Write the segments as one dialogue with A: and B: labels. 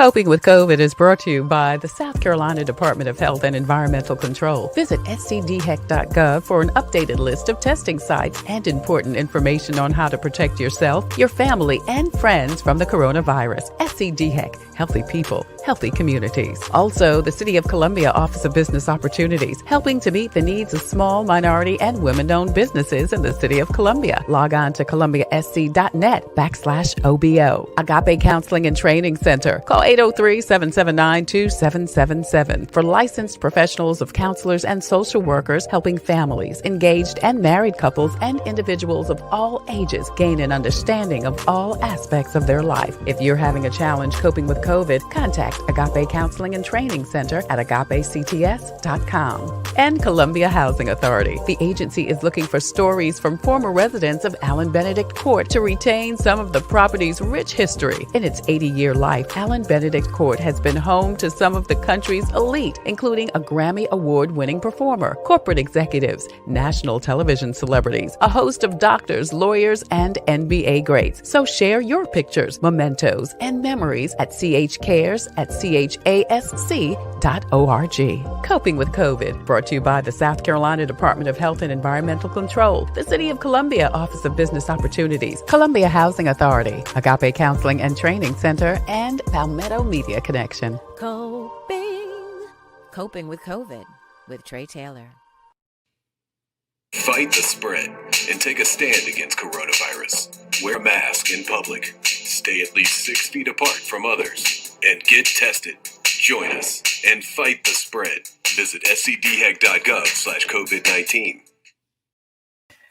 A: Coping with COVID is brought to you by the South Carolina Department of Health and Environmental Control. Visit scdheck.gov for an updated list of testing sites and important information on how to protect yourself, your family, and friends from the coronavirus. SCDHEC, healthy people, healthy communities. Also, the City of Columbia Office of Business Opportunities, helping to meet the needs of small, minority, and women-owned businesses in the City of Columbia. Log on to columbiasc.net/OBO. Agape Counseling and Training Center. Call 803-779-2777 for licensed professionals of counselors and social workers helping families, engaged and married couples, and individuals of all ages gain an understanding of all aspects of their life. If you're having a challenge coping with COVID, contact Agape Counseling and Training Center at agapects.com. And Columbia Housing Authority. The agency is looking for stories from former residents of Allen Benedict Court to retain some of the property's rich history. In its 80-year life, Allen Benedict Court has been home to some of the country's elite, including a Grammy Award-winning performer, corporate executives, national television celebrities, a host of doctors, lawyers, and NBA greats. So share your pictures, mementos, and memories at chcares@chasc.org. Coping with COVID, brought to you by the South Carolina Department of Health and Environmental Control, the City of Columbia Office of Business Opportunities, Columbia Housing Authority, Agape Counseling and Training Center, and Palmetto Media Connection.
B: Coping with COVID with Tre Tailor.
C: Fight the spread and take a stand against coronavirus. Wear a mask in public. Stay at least 6 feet apart from others. And get tested. Join us and fight the spread. Visit scdheck.gov/COVID-19.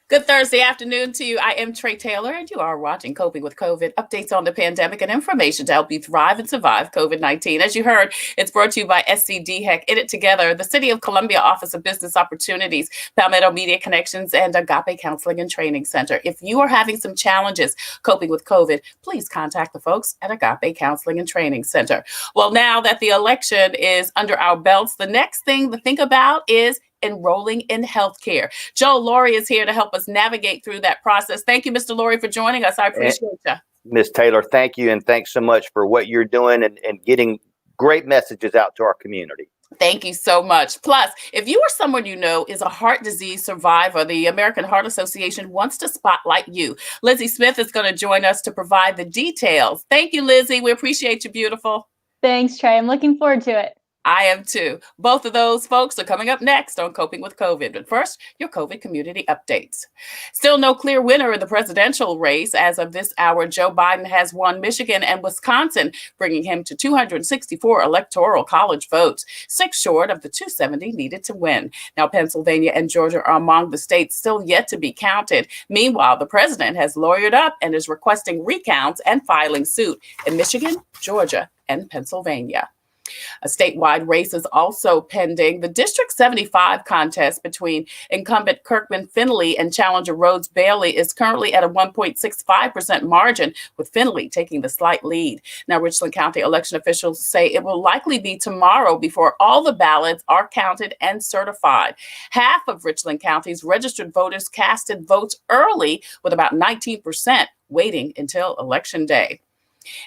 D: Good Thursday afternoon to you. I am Tre Tailor, and you are watching Coping with COVID, updates on the pandemic and information to help you thrive and survive COVID-19. As you heard, it's brought to you by SCDHEC, In It Together, the City of Columbia Office of Business Opportunities, Palmetto Media Connections, and Agape Counseling and Training Center. If you are having some challenges coping with COVID, please contact the folks at Agape Counseling and Training Center. Well, now that the election is under our belts, the next thing to think about is enrolling in healthcare. Lourie is here to help us navigate through that process. Thank you, Mr. Lourie, for joining us. I appreciate you.
E: Ms. Taylor, thank you. And thanks so much for what you're doing and getting great messages out to our community.
D: Thank you so much. Plus, if you or someone you know is a heart disease survivor, the American Heart Association wants to spotlight you. Lizzie Smith is going to join us to provide the details. Thank you, Lizzie. We appreciate you, beautiful.
F: Thanks, Tre. I'm looking forward to it.
D: I am too. Both of those folks are coming up next on Coping with COVID. But first, your COVID community updates. Still no clear winner in the presidential race. As of this hour, Joe Biden has won Michigan and Wisconsin, bringing him to 264 electoral college votes, 6 short of the 270 needed to win. Now, Pennsylvania and Georgia are among the states still yet to be counted. Meanwhile, the president has lawyered up and is requesting recounts and filing suit in Michigan, Georgia, and Pennsylvania. A statewide race is also pending. The District 75 contest between incumbent Kirkman Finley and challenger Rhodes Bailey is currently at a 1.65% margin, with Finley taking the slight lead. Now, Richland County election officials say it will likely be tomorrow before all the ballots are counted and certified. Half of Richland County's registered voters casted votes early, with about 19% waiting until Election Day.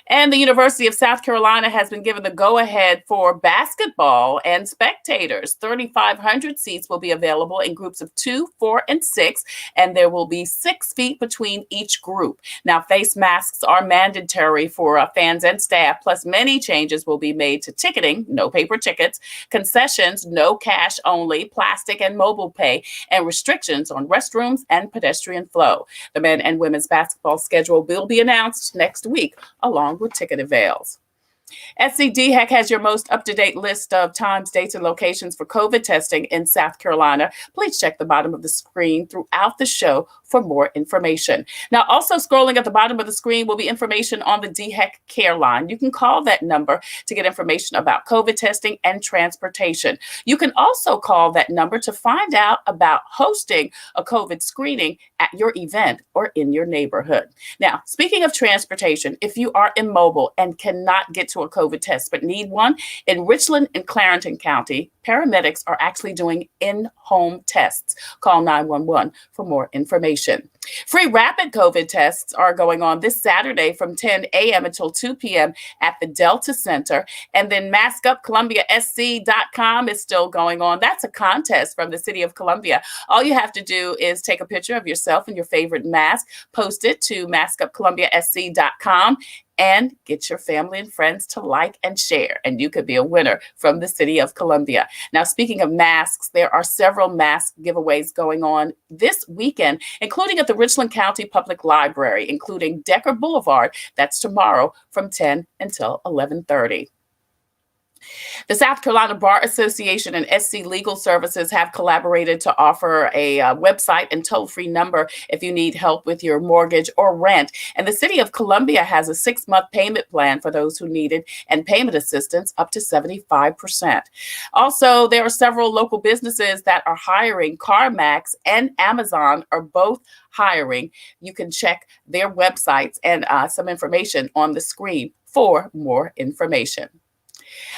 D: And the University of South Carolina has been given the go-ahead for basketball and spectators. 3,500 seats will be available in groups of 2, 4, and 6, and there will be 6 feet between each group. Now, face masks are mandatory for fans and staff, plus many changes will be made to ticketing, no paper tickets, concessions, no cash only, plastic and mobile pay, and restrictions on restrooms and pedestrian flow. The men and women's basketball schedule will be announced next week, along with ticket avails. SCDHEC has your most up-to-date list of times, dates, and locations for COVID testing in South Carolina. Please check the bottom of the screen throughout the show for more information. Now, also scrolling at the bottom of the screen will be information on the DHEC Care Line. You can call that number to get information about COVID testing and transportation. You can also call that number to find out about hosting a COVID screening at your event or in your neighborhood. Now, speaking of transportation, if you are immobile and cannot get to a COVID test but need one, in Richland and Clarendon County, paramedics are actually doing in-home tests. Call 911 for more information. Free rapid COVID tests are going on this Saturday from 10 a.m. until 2 p.m. at the Delta Center. And then maskupcolumbiasc.com is still going on. That's a contest from the city of Columbia. All you have to do is take a picture of yourself and your favorite mask, post it to maskupcolumbiasc.com, and get your family and friends to like and share. And you could be a winner from the city of Columbia. Now, speaking of masks, there are several mask giveaways going on this weekend, including at the Richland County Public Library, including Decker Boulevard. That's tomorrow from 10 until 11:30. The South Carolina Bar Association and SC Legal Services have collaborated to offer a website and toll-free number if you need help with your mortgage or rent. And the city of Columbia has a 6-month payment plan for those who need it and payment assistance up to 75%. Also, there are several local businesses that are hiring. CarMax and Amazon are both hiring. You can check their websites and some information on the screen for more information.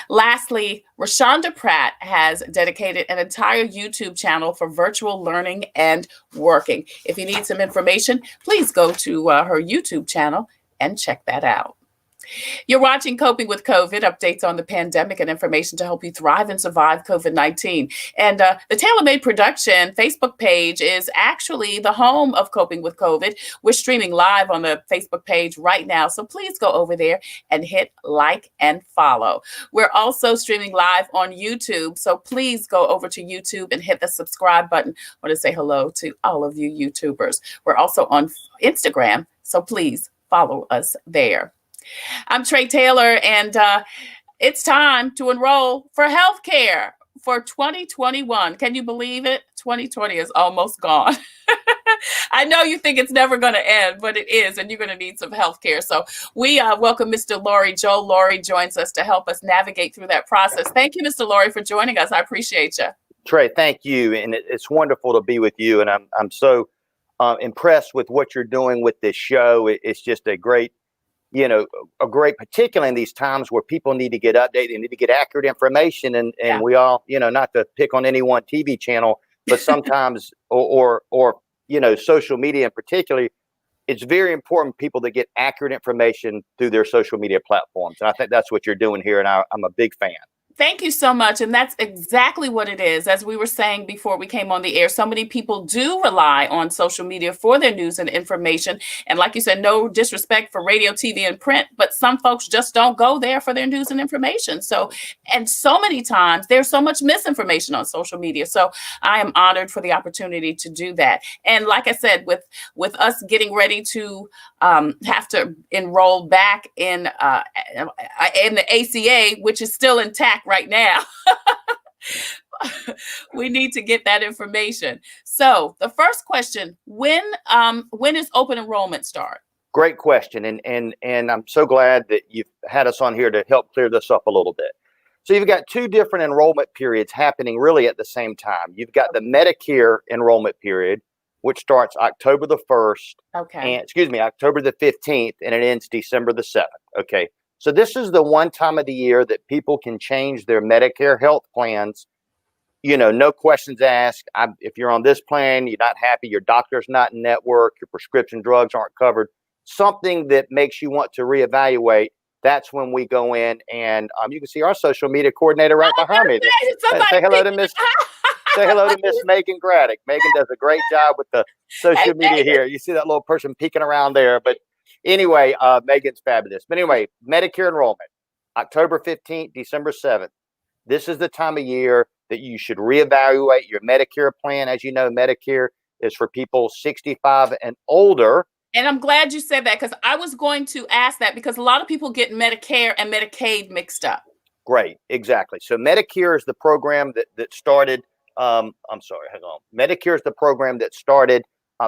D: Lastly, Rashonda Pratt has dedicated an entire YouTube channel for virtual learning and working. If you need some information, please go to her YouTube channel and check that out. You're watching Coping with COVID, updates on the pandemic and information to help you thrive and survive COVID-19. And the Tailor Made Production Facebook page is actually the home of Coping with COVID. We're streaming live on the Facebook page right now, so please go over there and hit like and follow. We're also streaming live on YouTube, so please go over to YouTube and hit the subscribe button. I want to say hello to all of you YouTubers. We're also on Instagram, so please follow us there. I'm Tre Tailor, and it's time to enroll for healthcare for 2021. Can you believe it? 2020 is almost gone. I know you think it's never going to end, but it is, and you're going to need some healthcare. So we welcome Mr. Lourie. Joel Lourie joins us to help us navigate through that process. Thank you, Mr. Lourie, for joining us. I appreciate you.
E: Tre, thank you, and it's wonderful to be with you, and I'm so impressed with what you're doing with this show. It's just a great, particularly in these times where people need to get updated, they need to get accurate information. And we all, not to pick on any one TV channel, but sometimes, or social media in particular, it's very important people to get accurate information through their social media platforms. And I think that's what you're doing here. And I'm a big fan.
D: Thank you so much. And that's exactly what it is. As we were saying before we came on the air, so many people do rely on social media for their news and information. And like you said, no disrespect for radio, TV, and print, but some folks just don't go there for their news and information. So many times there's so much misinformation on social media. So I am honored for the opportunity to do that. And like I said, with us getting ready to have to enroll back in the ACA, which is still intact right now. We need to get that information. So the first question, when is open enrollment start?
E: Great question. And I'm so glad that you've had us on here to help clear this up a little bit. So you've got two different enrollment periods happening really at the same time. You've got the Medicare enrollment period, which starts October the 1st, October the 15th, and it ends December the 7th. Okay. So this is the one time of the year that people can change their Medicare health plans. No questions asked. If you're on this plan, you're not happy, your doctor's not in network, your prescription drugs aren't covered, something that makes you want to reevaluate. That's when we go in, and you can see our social media coordinator right behind me. Say hello to Miss. Say hello to Miss Megan Graddick. Megan does a great job with the social media here. You see that little person peeking around there, but anyway, Megan's fabulous. But anyway, Medicare enrollment, October 15th, December 7th. This is the time of year that you should reevaluate your Medicare plan. As you know, Medicare is for people 65 and older.
D: And I'm glad you said that, because I was going to ask that, because a lot of people get Medicare and Medicaid mixed up.
E: Great, exactly. So Medicare is the program that started. Medicare is the program that started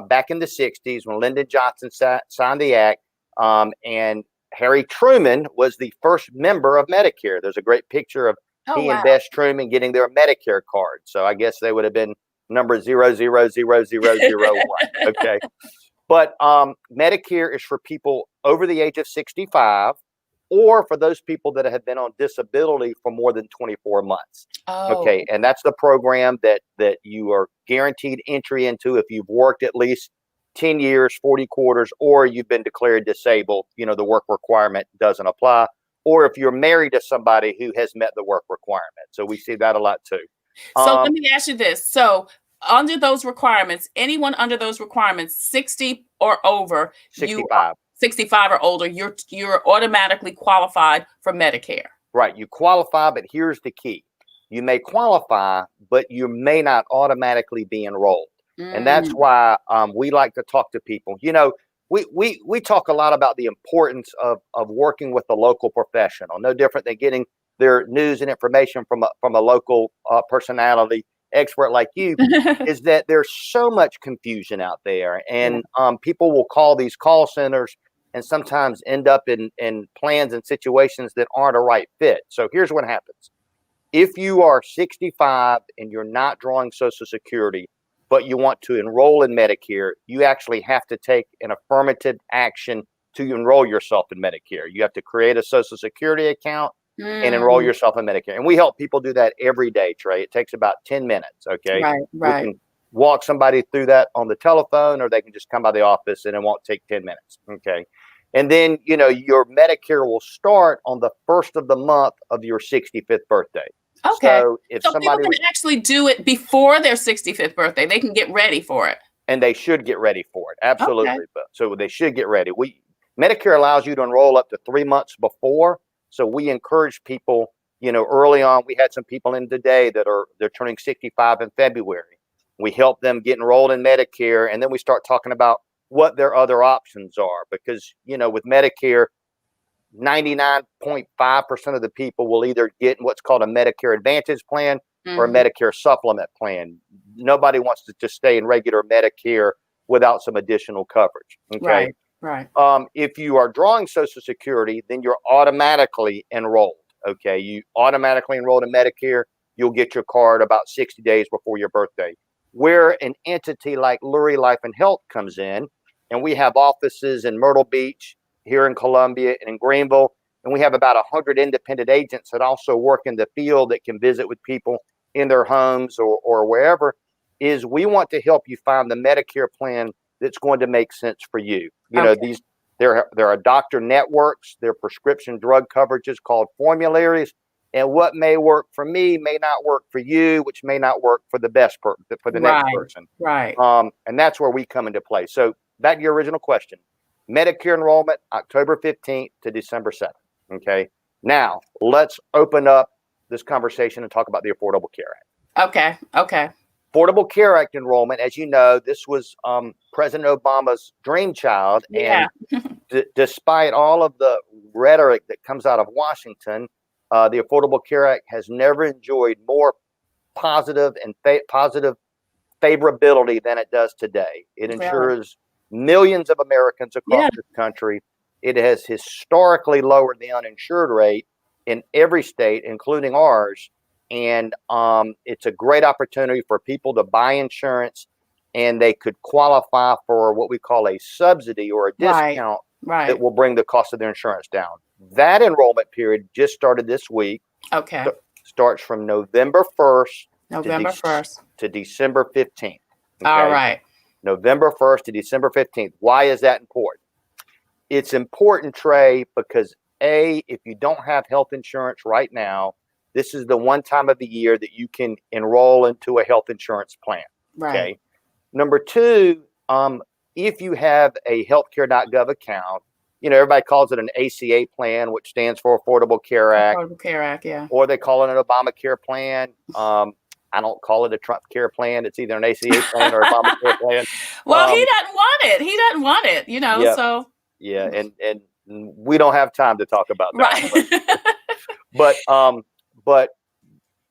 E: back in the 60s when Lyndon Johnson signed the act, and Harry Truman was the first member of Medicare. There's a great picture of and Bess Truman getting their Medicare card. So I guess they would have been number 000001. Okay. But Medicare is for people over the age of 65 or for those people that have been on disability for more than 24 months.
D: Oh,
E: Okay. And that's the program that you are guaranteed entry into if you've worked at least 10 years, 40 quarters, or you've been declared disabled. The work requirement doesn't apply. Or if you're married to somebody who has met the work requirement. So we see that a lot too.
D: so let me ask you this. So under those requirements, anyone under those requirements, 60 or over,
E: 65.
D: 65 or older, you're automatically qualified for Medicare.
E: Right. You qualify, but here's the key. You may qualify, but you may not automatically be enrolled. And that's why we like to talk to people. We talk a lot about the importance of working with a local professional, no different than getting their news and information from a local personality expert like you, is that there's so much confusion out there. And people will call these call centers and sometimes end up in plans and situations that aren't a right fit. So here's what happens. If you are 65 and you're not drawing Social Security, but you want to enroll in Medicare, you actually have to take an affirmative action to enroll yourself in Medicare. You have to create a Social Security account and enroll yourself in Medicare. And we help people do that every day, Trey. It takes about 10 minutes, okay?
D: Right.
E: We can walk somebody through that on the telephone, or they can just come by the office and it won't take 10 minutes, okay? And then, your Medicare will start on the first of the month of your 65th birthday.
D: Okay.
E: So if
D: So
E: somebody
D: people can actually do it before their 65th birthday. They can get ready for it.
E: And they should get ready for it. Absolutely.
D: Okay.
E: But so they should get ready. Medicare allows you to enroll up to 3 months before. So we encourage people, early on. We had some people in today they're turning 65 in February. We help them get enrolled in Medicare, and then we start talking about what their other options are, because with Medicare, 99.5% of the people will either get what's called a Medicare Advantage plan or a Medicare Supplement plan. Nobody wants to just stay in regular Medicare without some additional coverage. Okay.
D: Right.
E: If you are drawing Social Security, then you're automatically enrolled. Okay. You automatically enrolled in Medicare. You'll get your card about 60 days before your birthday. Where an entity like Lourie Life and Health comes in, and we have offices in Myrtle Beach, here in Columbia, and in Greenville, and we have about 100 independent agents that also work in the field that can visit with people in their homes or wherever, is we want to help you find the Medicare plan that's going to make sense for you. There are doctor networks, there are prescription drug coverages called formularies, and what may work for me may not work for you, which may not work for the next person.
D: Right.
E: And that's where we come into play. So back to your original question. Medicare enrollment, October 15th to December 7th. Okay. Now let's open up this conversation and talk about the Affordable Care Act.
D: Okay.
E: Affordable Care Act enrollment, as you know, this was President Obama's dream child.
D: Yeah.
E: And despite all of the rhetoric that comes out of Washington, the Affordable Care Act has never enjoyed more positive and positive favorability than it does today. It ensures millions of Americans across this country. It has historically lowered the uninsured rate in every state, including ours. And it's a great opportunity for people to buy insurance, and they could qualify for what we call a subsidy or a discount that will bring the cost of their insurance down. That enrollment period just started this week.
D: Okay.
E: Starts from November 1st to December 15th. Okay?
D: All right.
E: November 1st to December 15th. Why is that important? It's important, Trey, because if you don't have health insurance right now, this is the one time of the year that you can enroll into a health insurance plan.
D: Right.
E: Okay. Number two, if you have a healthcare.gov account, everybody calls it an ACA plan, which stands for Affordable Care Act.
D: Affordable Care Act, yeah.
E: Or they call it an Obamacare plan. I don't call it a Trump care plan. It's either an ACA plan or Obamacare plan.
D: Well, he doesn't want it. He doesn't want it, so.
E: Yeah, and we don't have time to talk about that.
D: Right.
E: But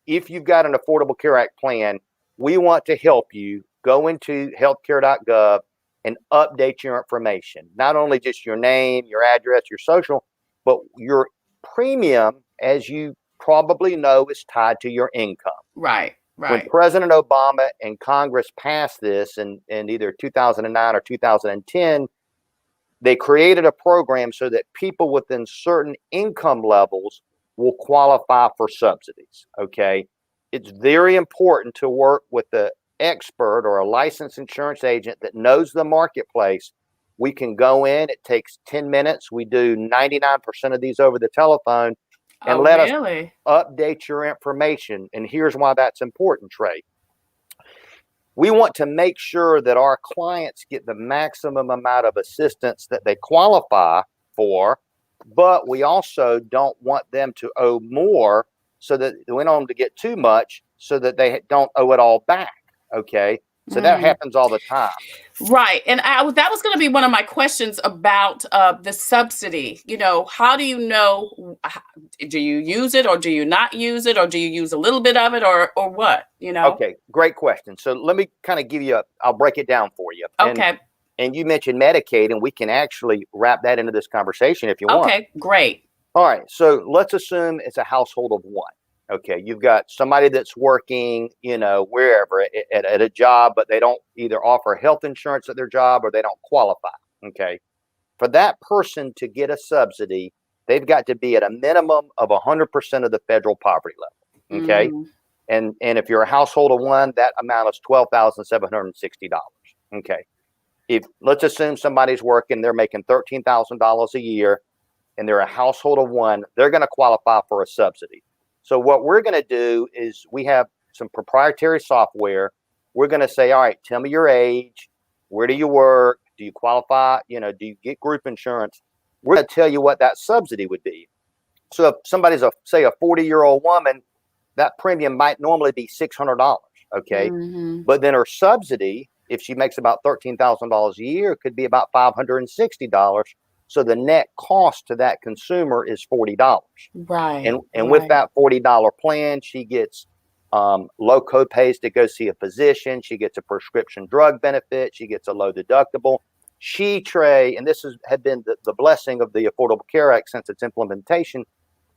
E: if you've got an Affordable Care Act plan, we want to help you go into healthcare.gov and update your information. Not only just your name, your address, your social, but your premium, as you probably know, is tied to your income.
D: Right.
E: When President Obama and Congress passed this in either 2009 or 2010, they created a program so that people within certain income levels will qualify for subsidies. Okay. It's very important to work with the expert or a licensed insurance agent that knows the marketplace. We can go in, it takes 10 minutes. We do 99% of these over the telephone, and let us update your information. And here's why that's important, Trey. We want to make sure that our clients get the maximum amount of assistance that they qualify for, but we also don't want them to owe more so that we don't want them to get too much so that they don't owe it all back. Okay. So that happens all the time.
D: Right. And that was going to be one of my questions about the subsidy. You know, how do you know, do you use it or do you not use it, or do you use a little bit of it, or what, you know?
E: Okay. Great question. So let me kind of give you I'll break it down for you.
D: Okay.
E: And you mentioned Medicaid, and we can actually wrap that into this conversation if you want.
D: Okay, great.
E: All right. So let's assume it's a household of one. Okay, you've got somebody that's working, you know, wherever at a job, but they don't either offer health insurance at their job or they don't qualify. Okay, for that person to get a subsidy, they've got to be at a minimum of 100% of the federal poverty level. Okay, and if you're a household of one, that amount is $12,760. Okay, if let's assume somebody's working, they're making $13,000 a year, and they're a household of one, they're going to qualify for a subsidy. So what we're going to do is we have some proprietary software. We're going to say, all right, tell me your age. Where do you work? Do you qualify? You know, do you get group insurance? We're going to tell you what that subsidy would be. So if somebody's say a 40-year-old woman, that premium might normally be $600. Okay. But then her subsidy, if she makes about $13,000 a year, could be about $560. So the net cost to that consumer is $40.
D: Right.
E: And with that $40 plan, she gets low copays to go see a physician. She gets a prescription drug benefit. She gets a low deductible. Trey, and this had been the blessing of the Affordable Care Act since its implementation,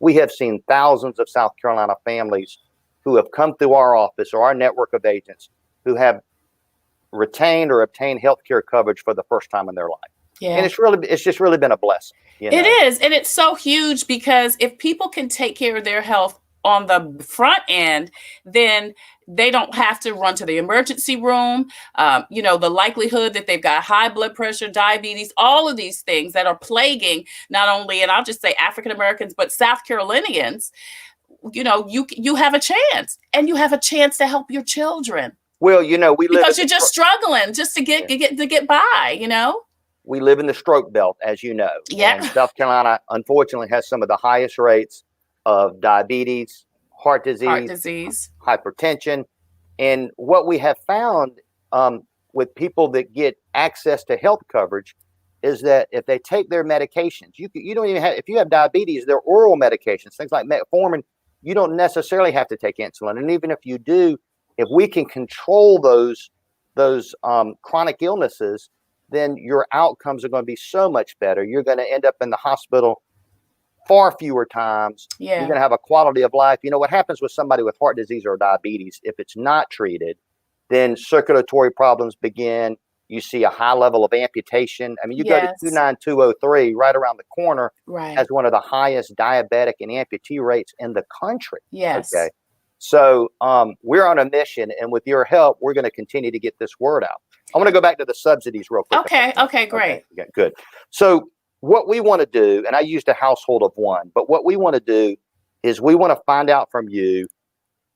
E: we have seen thousands of South Carolina families who have come through our office or our network of agents who have retained or obtained health care coverage for the first time in their life. Yeah. And it's just really been a blessing. You know?
D: It is. And it's so huge because if people can take care of their health on the front end, then they don't have to run to the emergency room. You know, the likelihood that they've got high blood pressure, diabetes, all of these things that are plaguing not only, and I'll just say African Americans, but South Carolinians, you know, you have a chance, and you have a chance to help your children.
E: Well, you know,
D: because you're just struggling just to get by, you know.
E: We live in the stroke belt, as you know.
D: Yeah.
E: And South Carolina, unfortunately, has some of the highest rates of diabetes, heart disease, hypertension. And what we have found with people that get access to health coverage is that if they take their medications, you don't even have, if you have diabetes, they're oral medications, things like metformin, you don't necessarily have to take insulin. And even if you do, if we can control those chronic illnesses, then your outcomes are going to be so much better. You're going to end up in the hospital far fewer times.
D: Yeah.
E: You're going to have a quality of life. You know, what happens with somebody with heart disease or diabetes, if it's not treated, then circulatory problems begin. You see a high level of amputation. I mean, you go to 29203 right around the corner, has one of the highest diabetic and amputee rates in the country.
D: Yes.
E: Okay. So we're on a mission, and with your help, we're going to continue to get this word out. I want to go back to the subsidies real quick.
D: Okay, great.
E: Okay, good. So what we want to do, and I used a household of one, but what we want to do is we want to find out from you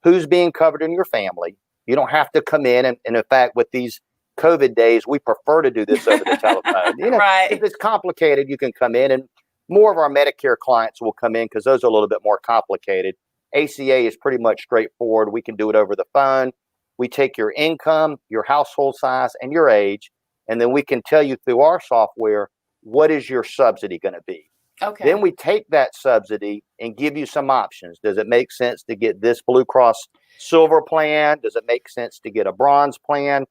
E: who's being covered in your family. You don't have to come in, and in fact, with these COVID days, we prefer to do this over the telephone. You know, if it's complicated, you can come in, and more of our Medicare clients will come in because those are a little bit more complicated. ACA is pretty much straightforward. We can do it over the phone. We take your income, your household size, and your age, and then we can tell you through our software, what is your subsidy going to be?
D: Okay.
E: Then we take that subsidy and give you some options. Does it make sense to get this Blue Cross Silver plan? Does it make sense to get a bronze plan?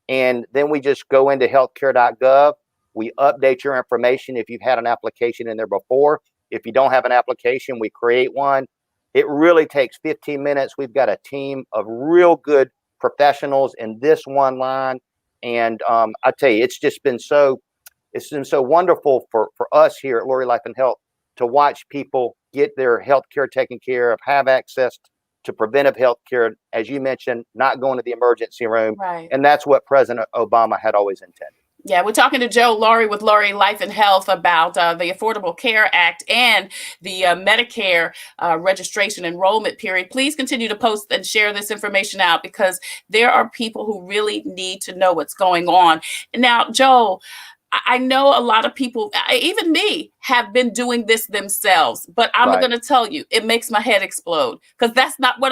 E: And then we just go into healthcare.gov. We update your information if you've had an application in there before. If you don't have an application, we create one. It really takes 15 minutes. We've got a team of real good professionals in this one line. And I tell you, it's it's been so wonderful for us here at Lourie Life and Health to watch people get their health care taken care of, have access to preventive health care, as you mentioned, not going to the emergency room.
D: Right.
E: And that's what President Obama had always intended.
D: Yeah, we're talking to Joe Lourie with Lourie Life and Health about the Affordable Care Act and the Medicare registration enrollment period. Please continue to post and share this information out because there are people who really need to know what's going on. Now, Joe, I know a lot of people, even me, have been doing this themselves, but I'm going to tell you, it makes my head explode because that's not what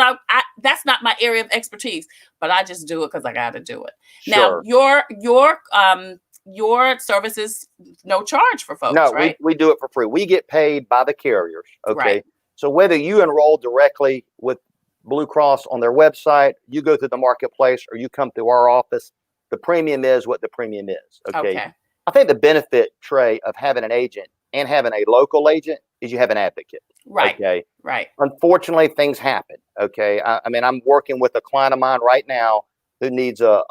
D: that's not my area of expertise, but I just do it because I got to do it.
E: Sure.
D: Now, your service is no charge for folks,
E: no,
D: right?
E: we do it for free. We get paid by the carriers. Okay.
D: Right.
E: So whether you enroll directly with Blue Cross on their website, you go through the marketplace, or you come through our office, the premium is what the premium is. Okay. I think the benefit, Trey, of having an agent and having a local agent is you have an advocate.
D: Right.
E: Okay.
D: Right.
E: Unfortunately, things happen. Okay. I mean, I'm working with a client of mine right now who needs a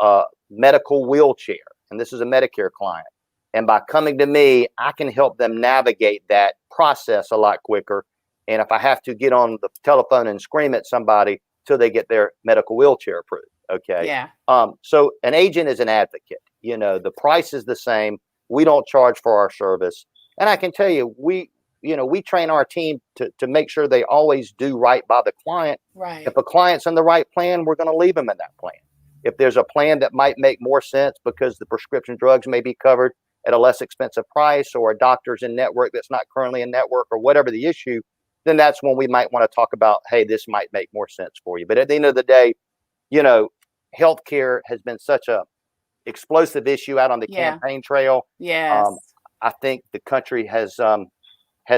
E: medical wheelchair. And this is a Medicare client. And by coming to me, I can help them navigate that process a lot quicker. And if I have to get on the telephone and scream at somebody till they get their medical wheelchair approved. Okay.
D: Yeah.
E: So an agent is an advocate. You know, the price is the same. We don't charge for our service. And I can tell you, we train our team to make sure they always do right by the client.
D: Right.
E: If a client's in the right plan, we're going to leave them in that plan. If there's a plan that might make more sense because the prescription drugs may be covered at a less expensive price, or a doctor's in network that's not currently in network, or whatever the issue, then that's when we might want to talk about, hey, this might make more sense for you. But at the end of the day, you know, healthcare has been such a explosive issue out on the campaign trail.
D: Yes.
E: I think the country has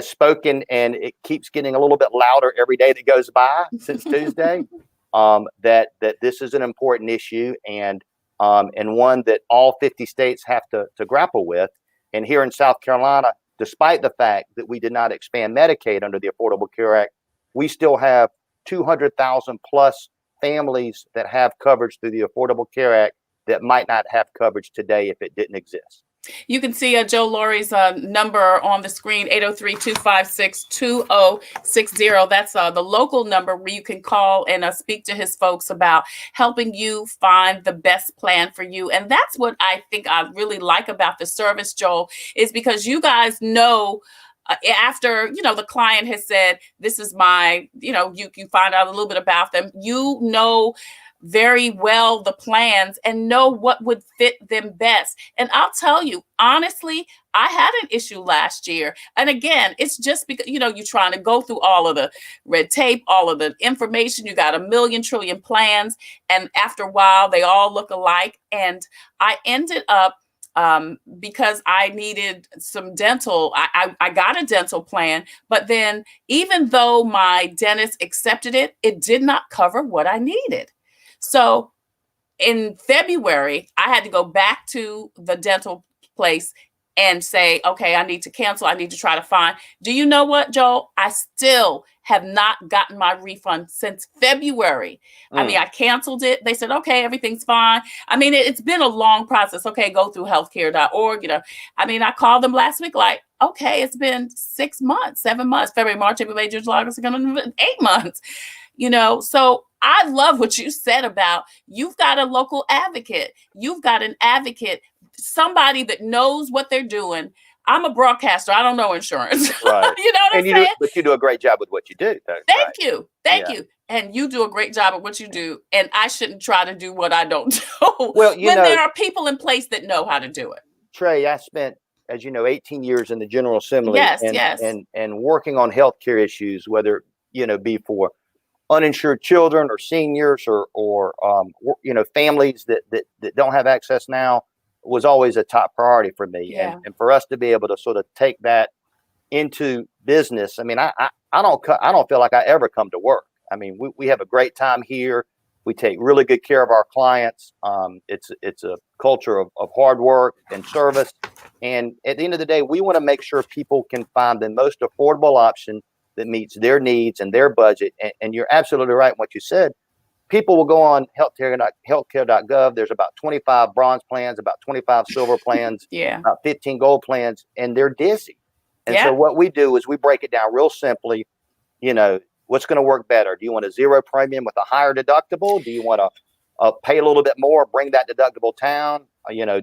E: spoken, and it keeps getting a little bit louder every day that goes by since Tuesday. That this is an important issue, and one that all 50 states have to grapple with. And here in South Carolina, despite the fact that we did not expand Medicaid under the Affordable Care Act, we still have 200,000 plus families that have coverage through the Affordable Care Act that might not have coverage today if it didn't exist.
D: You can see Joe Lourie's number on the screen, 803-256-2060. That's the local number where you can call and speak to his folks about helping you find the best plan for you. And that's what I think I really like about the service, Joel, is because you guys know after, the client has said, this is my, you find out a little bit about them, very well the plans and know what would fit them best. And I'll tell you, honestly, I had an issue last year. And again, it's just because, you're trying to go through all of the red tape, all of the information. You got a million trillion plans. And after a while, they all look alike. And I ended up, because I needed some dental, I got a dental plan, but then even though my dentist accepted it, it did not cover what I needed. So in February, I had to go back to the dental place and say, okay, I need to cancel. I need to try to find. Do you know what, Joel? I still have not gotten my refund since February. I mean, I canceled it. They said, okay, everything's fine. I mean, it's been a long process. Okay, go through healthcare.org. I mean, I called them last week like, okay, it's been 6 months, 7 months, February, March, April, May, June, July, August, 8 months. So I love what you said about you've got a local advocate. You've got an advocate, somebody that knows what they're doing. I'm a broadcaster. I don't know insurance.
E: Right.
D: You know what I'm saying?
E: But you do a great job with what you do.
D: Thank you. Thank you. And you do a great job at what you do. And I shouldn't try to do what I don't do.
E: Well,
D: there are people in place that know how to do it.
E: Trey, I spent, as you know, 18 years in the General Assembly.
D: Yes,
E: and working on healthcare issues, whether, be for uninsured children or seniors or families that don't have access now, was always a top priority for me.
D: Yeah.
E: And for us to be able to sort of take that into business, I mean, I don't feel like I ever come to work. I mean, we have a great time here. We take really good care of our clients. It's a culture of hard work and service. And at the end of the day, we want to make sure people can find the most affordable option that meets their needs and their budget. And you're absolutely right in what you said. people will go on healthcare.gov. There's about 25 bronze plans, about 25 silver plans,
D: Yeah.
E: about 15 gold plans, and they're dizzy. And
D: Yeah.
E: so what we do is we break it down real simply. What's going to work better? Do you want a zero premium with a higher deductible? Do you want to pay a little bit more, bring that deductible down?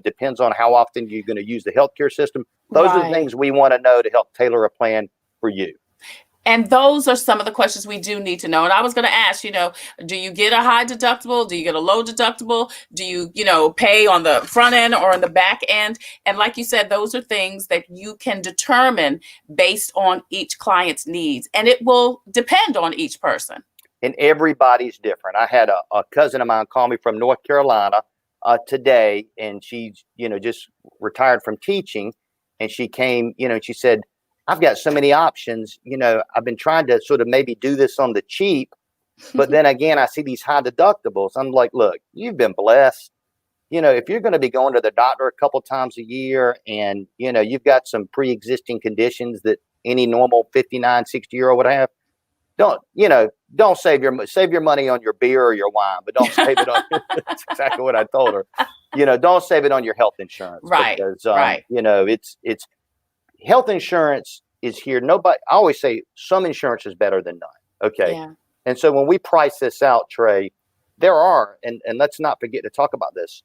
E: Depends on how often you're going to use the healthcare system. Those are the
D: Right.
E: things we want to know to help tailor a plan for you.
D: And those are some of the questions we do need to know. And I was going to ask, do you get a high deductible? Do you get a low deductible? Do you, pay on the front end or on the back end? And like you said, those are things that you can determine based on each client's needs. And it will depend on each person.
E: And everybody's different. I had a cousin of mine call me from North Carolina today, and she's, just retired from teaching. And she came, and she said, I've got so many options. I've been trying to sort of maybe do this on the cheap, but then again, I see these high deductibles. I'm like, look, you've been blessed. If you're going to be going to the doctor a couple times a year and, you've got some pre-existing conditions that any normal 59, 60-year-old would have, don't save your money on your beer or your wine, but don't save it on, that's exactly what I told her. Don't save it on your health insurance.
D: Right.
E: Because,
D: right.
E: It's health insurance is here. I always say some insurance is better than none. Okay.
D: Yeah.
E: And so when we price this out, Trey, there are, and let's not forget to talk about this,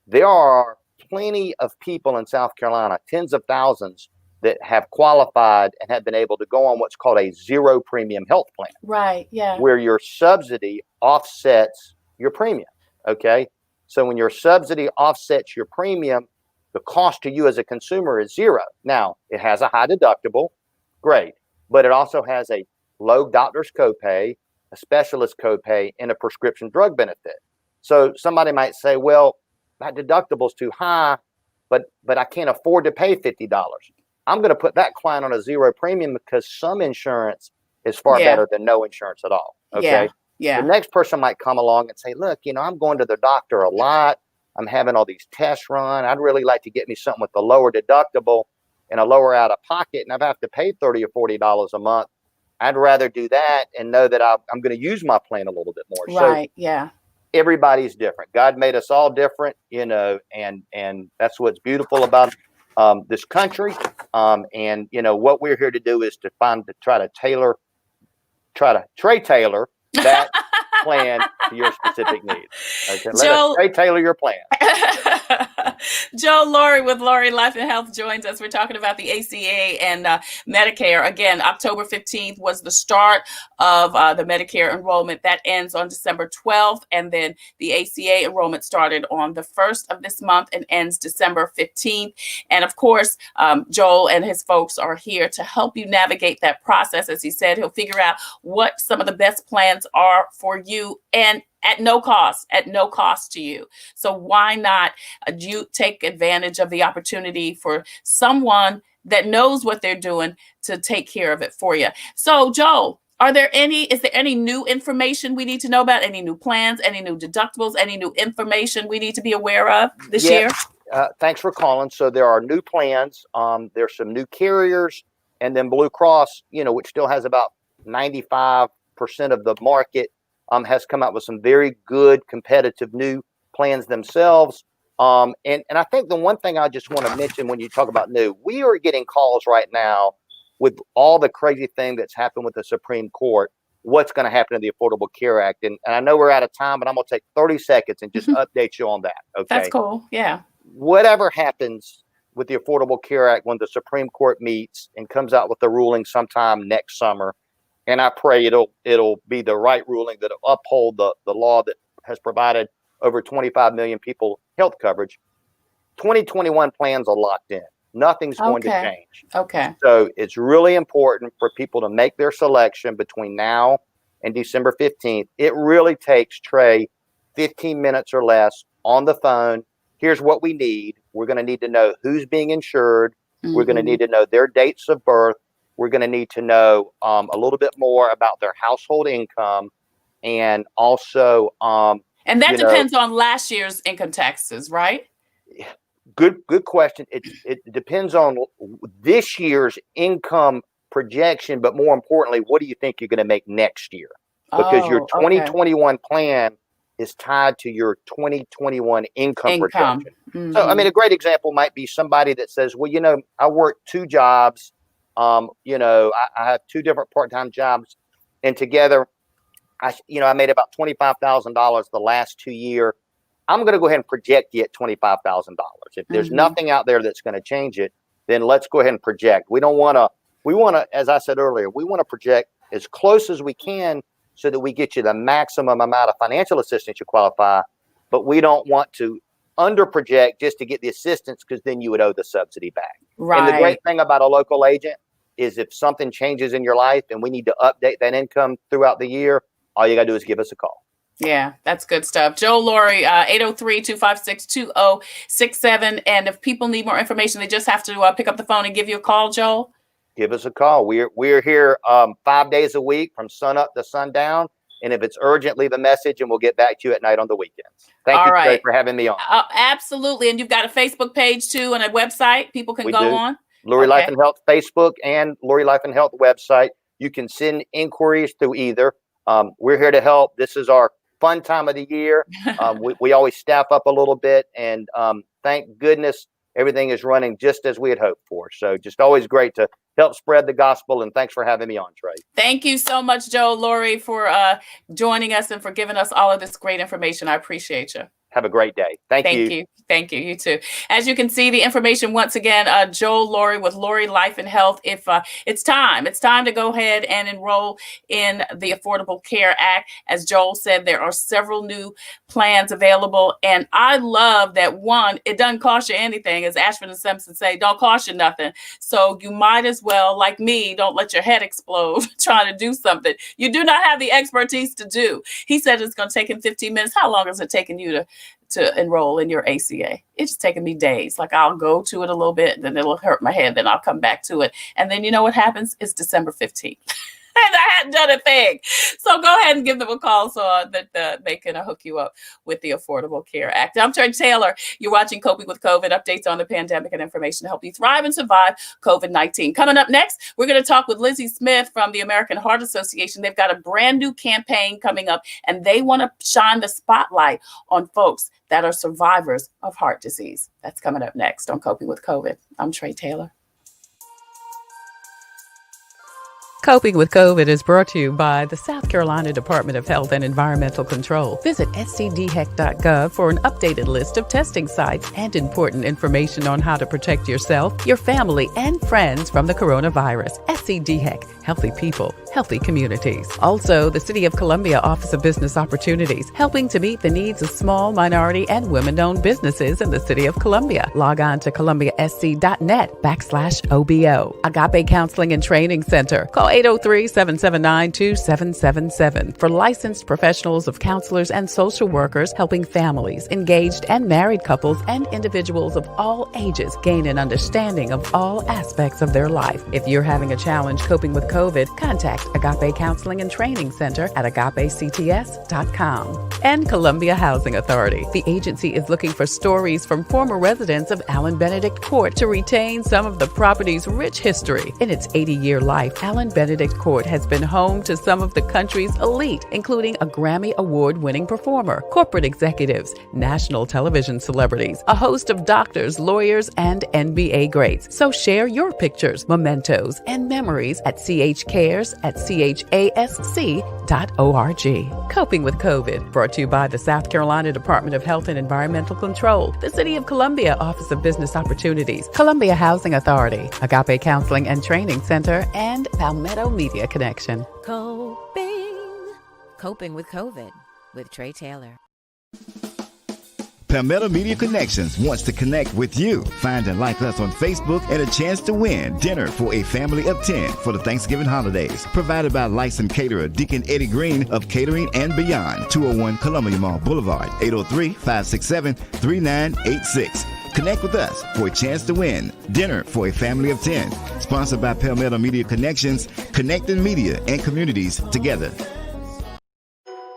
E: there are plenty of people in South Carolina, tens of thousands, that have qualified and have been able to go on what's called a zero premium health plan.
D: Right. Yeah.
E: Where your subsidy offsets your premium. Okay. So when your subsidy offsets your premium, the cost to you as a consumer is zero. Now, it has a high deductible, great, but it also has a low doctor's copay, a specialist copay, and a prescription drug benefit. So somebody might say, well, that deductible's too high, but I can't afford to pay $50. I'm going to put that client on a zero premium because some insurance is far better than no insurance at all. Okay.
D: Yeah.
E: The next person might come along and say, look, I'm going to the doctor a lot. I'm having all these tests run. I'd really like to get me something with a lower deductible and a lower out of pocket. And I have to pay $30 or $40 a month. I'd rather do that and know that I'm going to use my plan a little bit more.
D: Right.
E: So
D: yeah.
E: Everybody's different. God made us all different, and that's what's beautiful about this country. What we're here to do is to try to Tre Tailor that plan to your specific needs. Okay, let us Tre Tailor your plan.
D: Joe Lourie with Lourie Life and Health joins us. We're talking about the ACA and Medicare. Again, October 15th was the start of the Medicare enrollment. That ends on December 12th. And then the ACA enrollment started on the 1st of this month and ends December 15th. And of course, Joel and his folks are here to help you navigate that process. As he said, he'll figure out what some of the best plans are for you, and at no cost to you. So why not you take advantage of the opportunity for someone that knows what they're doing to take care of it for you. So Joel, is there any new information we need to know about? Any new plans, any new deductibles, any new information we need to be aware of this year?
E: Thanks for calling. So there are new plans. There's some new carriers, and then Blue Cross, which still has about 95% of the market, has come out with some very good competitive new plans themselves. And I think the one thing I just want to mention when you talk about new, we are getting calls right now with all the crazy thing that's happened with the Supreme Court, what's going to happen to the Affordable Care Act. And I know we're out of time, but I'm going to take 30 seconds and just update you on that. Okay.
D: That's cool. Yeah.
E: Whatever happens with the Affordable Care Act when the Supreme Court meets and comes out with the ruling sometime next summer, and I pray it'll be the right ruling that'll uphold the law that has provided over 25 million people health coverage. 2021 plans are locked in. Nothing's going to change.
D: Okay.
E: So it's really important for people to make their selection between now and December 15th. It really takes, Trey, 15 minutes or less on the phone. Here's what we need. We're going to need to know who's being insured. Mm-hmm. We're going to need to know their dates of birth. We're going to need to know a little bit more about their household income, and also
D: and that depends on last year's income taxes, right?
E: Good question. It depends on this year's income projection, but more importantly, what do you think you're going to make next year? Because your 2021 plan is tied to your 2021 income
D: Income.
E: projection. So, I mean, a great example might be somebody that says, well, you know, I work 2 jobs. You know, I have 2 different part-time jobs, and together, I made about $25,000 the last 2 years. I'm going to go ahead and project you at $25,000. If there's nothing out there that's going to change it, then let's go ahead and project. We want to, as I said earlier, we want to project as close as we can so that we get you the maximum amount of financial assistance you qualify, but we don't want to under project just to get the assistance, because then you would owe the subsidy back.
D: Right.
E: And the great thing about a local agent is if something changes in your life and we need to update that income throughout the year, all you got to do is give us a call.
D: Yeah, that's good stuff. Joel Lourie, 803-256-2067. And if people need more information, they just have to pick up the phone and give you a call, Joel.
E: Give us a call. We're here 5 days a week from sun up to sundown. And if it's urgent, leave a message and we'll get back to you at night on the weekends. Thank you, Trey, for having me on.
D: Absolutely. And you've got a Facebook page too and a website people can go on.
E: Lourie Life and Health Facebook and Lourie Life and Health website. You can send inquiries through either. We're here to help. This is our fun time of the year. We always staff up a little bit, and thank goodness everything is running just as we had hoped for. So just always great to help spread the gospel, and thanks for having me on, Trey.
D: Thank you so much, Joel Lourie, for joining us and for giving us all of this great information. I appreciate you.
E: Have a great day. Thank you.
D: Thank you. You too. As you can see, the information once again, Joel Lourie with Lourie Life and Health. If it's time to go ahead and enroll in the Affordable Care Act. As Joel said, there are several new plans available. And I love that one, it doesn't cost you anything. As Ashford and Simpson say, don't cost you nothing. So you might as well, like me, don't let your head explode trying to do something you do not have the expertise to do. He said it's going to take him 15 minutes. How long has it taken you to enroll in your ACA? It's taken me days. Like I'll go to it a little bit, then it'll hurt my head, then I'll come back to it. And then you know what happens? It's December 15th. And I hadn't done a thing. So go ahead and give them a call so that they can hook you up with the Affordable Care Act. I'm Tre Tailor. You're watching Coping with COVID, updates on the pandemic and information to help you thrive and survive COVID-19. Coming up next, we're going to talk with Lizzie Smith from the American Heart Association. They've got a brand new campaign coming up, and they want to shine the spotlight on folks that are survivors of heart disease. That's coming up next on Coping with COVID. I'm Tre Tailor.
A: Coping with COVID is brought to you by the South Carolina Department of Health and Environmental Control. Visit scdheck.gov for an updated list of testing sites and important information on how to protect yourself, your family, and friends from the coronavirus. SCDHEC, healthy people, healthy communities. Also, the City of Columbia Office of Business Opportunities, helping to meet the needs of small, minority, and women-owned businesses in the City of Columbia. Log on to columbiasc.net/OBO. Agape Counseling and Training Center. Call 803-779-2777 for licensed professionals of counselors and social workers helping families, engaged and married couples, and individuals of all ages gain an understanding of all aspects of their life. If you're having a challenge coping with COVID, contact Agape Counseling and Training Center at agapects.com. And Columbia Housing Authority. The agency is looking for stories from former residents of Allen Benedict Court to retain some of the property's rich history. In its 80-year life, Allen Benedict Court has been home to some of the country's elite, including a Grammy Award-winning performer, corporate executives, national television celebrities, a host of doctors, lawyers, and NBA greats. So share your pictures, mementos, and memories at chcares@chasc.org. Coping with COVID, brought to you by the South Carolina Department of Health and Environmental Control, the City of Columbia Office of Business Opportunities, Columbia Housing Authority, Agape Counseling and Training Center, and Palmetto Media Connection.
B: Coping with COVID with Tre Tailor.
G: Palmetto Media Connections wants to connect with you. Find and like us on Facebook and a chance to win dinner for a family of 10 for the Thanksgiving holidays. Provided by licensed caterer Deacon Eddie Green of Catering and Beyond, 201 Columbia Mall Boulevard, 803-567-3986. Connect with us for a chance to win dinner for a family of 10. Sponsored by Palmetto Media Connections, connecting media and communities together.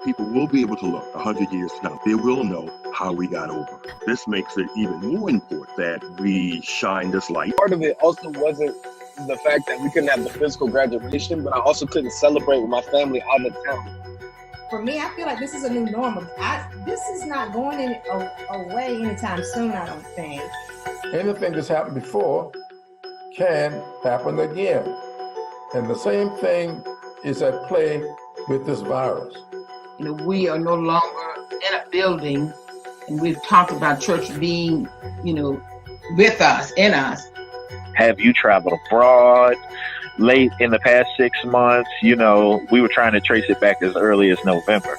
H: People will be able to look 100 years from now. They will know how we got over. This makes it even more important that we shine this light.
I: Part of it also wasn't the fact that we couldn't have the physical graduation, but I also couldn't celebrate with my family out of town.
J: for me, I feel like this is a new normal. This is not going away anytime soon, I don't think.
K: Anything that's happened before can happen again. And the same thing is at play with this virus.
L: We are no longer in a building, and we've talked about church being, with us, in us.
M: Have you traveled abroad late in the past 6 months? We were trying to trace it back as early as November.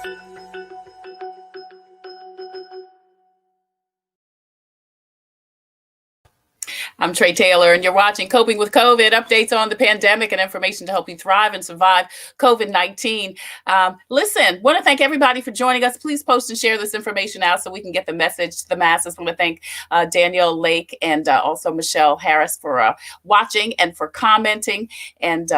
D: I'm Tre Tailor, and you're watching Coping with COVID, updates on the pandemic and information to help you thrive and survive COVID-19. Listen, want to thank everybody for joining us. Please post and share this information out so we can get the message to the masses. I want to thank Danielle Lake and also Michelle Harris for watching and for commenting. And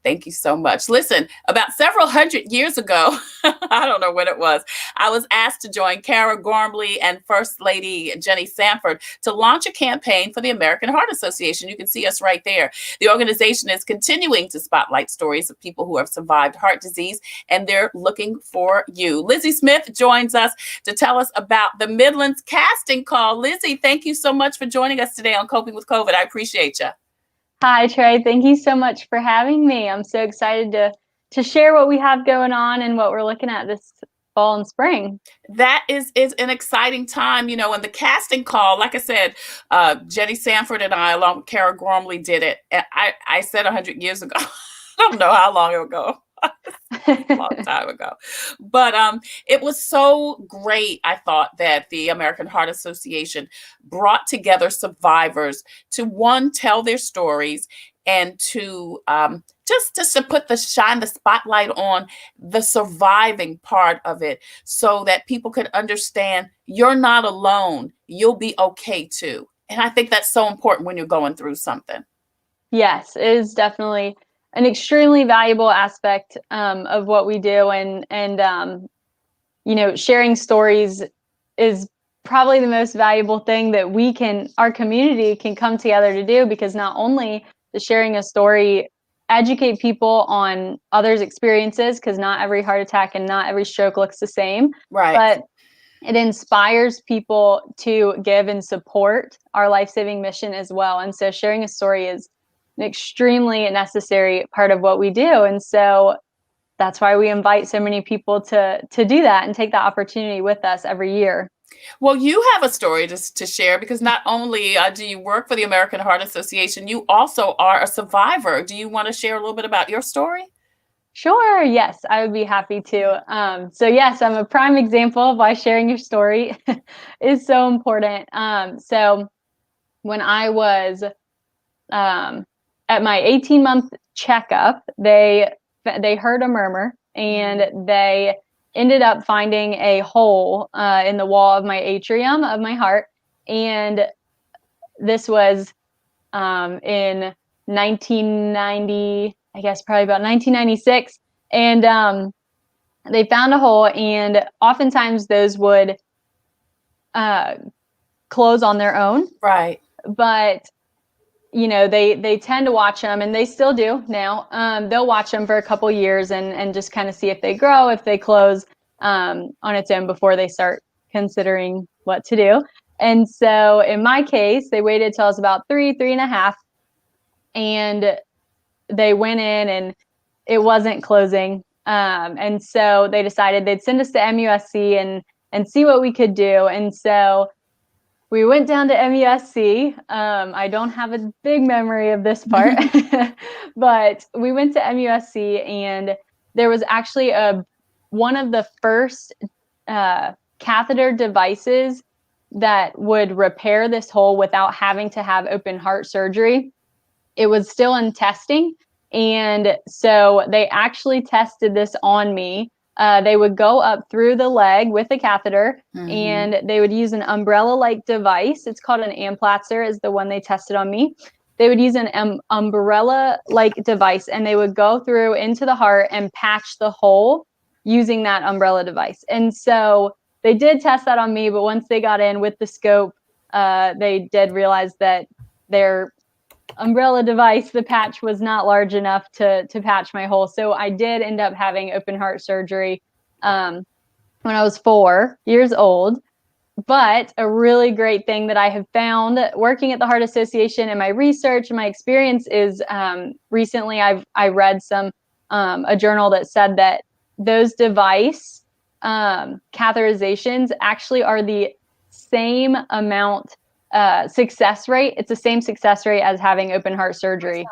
D: thank you so much. Listen, about several hundred years ago, I don't know when it was, I was asked to join Kara Gormley and First Lady Jenny Sanford to launch a campaign for the American Heart Association. You can see us right there. The organization is continuing to spotlight stories of people who have survived heart disease, and they're looking for you. Lizzie Smith joins us to tell us about the Midlands casting call. Lizzie, thank you so much for joining us today on Coping with COVID. I appreciate you.
F: Hi, Tre. Thank you so much for having me. I'm so excited to share what we have going on and what we're looking at this fall and spring.
D: That is an exciting time, and the casting call, like I said, Jenny Sanford and I, along with Kara Gormley, did it. And I said 100 years ago. I don't know how long ago. A long time ago. But it was so great, I thought, that the American Heart Association brought together survivors to, one, tell their stories, and to just to shine the spotlight on the surviving part of it so that people could understand you're not alone. You'll be okay too. And I think that's so important when you're going through something.
F: Yes, it is definitely an extremely valuable aspect of what we do, and sharing stories is probably the most valuable thing that our community can come together to do, because not only does sharing a story educate people on others' experiences, because not every heart attack and not every stroke looks the same,
D: right?
F: But it inspires people to give and support our life-saving mission as well. And so sharing a story is an extremely necessary part of what we do. And so that's why we invite so many people to do that and take that opportunity with us every year.
D: Well, you have a story to share, because not only do you work for the American Heart Association, you also are a survivor. Do you want to share a little bit about your story?
F: Sure. Yes, I would be happy to. So yes, I'm a prime example of why sharing your story is so important. So when I was at my 18-month checkup, they heard a murmur, and they ended up finding a hole in the wall of my atrium of my heart. And this was in 1990, I guess probably about 1996. And they found a hole, and oftentimes those would close on their own.
D: Right.
F: But they tend to watch them, and they still do now. They'll watch them for a couple years and just kind of see if they grow, if they close on its own before they start considering what to do. And so in my case, they waited till I was about 3.5, and they went in and it wasn't closing. And so they decided they'd send us to MUSC and see what we could do. And so we went down to MUSC. I don't have a big memory of this part, but we went to MUSC, and there was actually one of the first catheter devices that would repair this hole without having to have open heart surgery. It was still in testing, and so they actually tested this on me. They would go up through the leg with a catheter, and they would use an umbrella-like device. It's called an Amplatzer, is the one they tested on me. They would use an umbrella-like device, and they would go through into the heart and patch the hole using that umbrella device. And so they did test that on me, but once they got in with the scope, they did realize that their umbrella device, the patch, was not large enough to patch my hole. So I did end up having open heart surgery when I was 4 years old. But a really great thing that I have found working at the Heart Association and my research and my experience is recently I read a journal that said that those device catheterizations actually are the same amount success rate. It's the same success rate as having open heart surgery.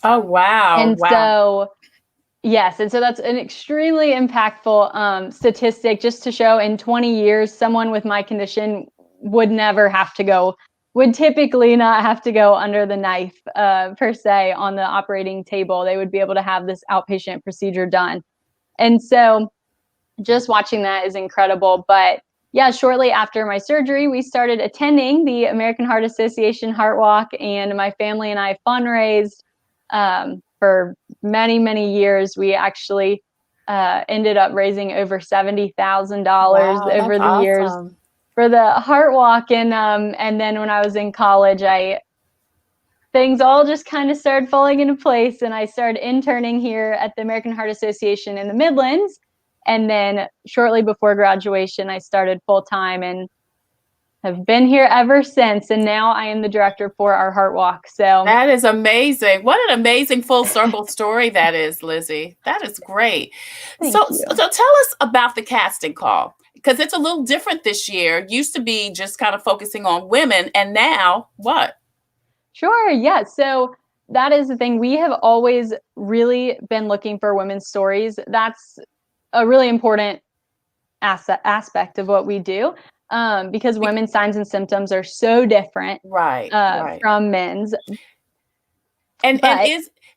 D: Oh, wow.
F: And
D: wow.
F: so, yes. And so that's an extremely impactful statistic just to show in 20 years, someone with my condition would typically not have to go under the knife per se on the operating table. They would be able to have this outpatient procedure done. And so just watching that is incredible. But yeah, shortly after my surgery, we started attending the American Heart Association Heart Walk, and my family and I fundraised for many, many years. We actually ended up raising over $70,000 over the years for the Heart Walk. And then when I was in college, things all just kind of started falling into place, and I started interning here at the American Heart Association in the Midlands. And then shortly before graduation, I started full-time and have been here ever since. And now I am the director for our Heart Walk. So
D: that is amazing. What an amazing full circle story that is, Lizzie. That is great. So tell us about the casting call, because it's a little different this year. It used to be just kind of focusing on women, and now what?
F: Sure. Yeah. So that is the thing. We have always really been looking for women's stories. That's a really important aspect of what we do, because women's signs and symptoms are so different from men's.
D: And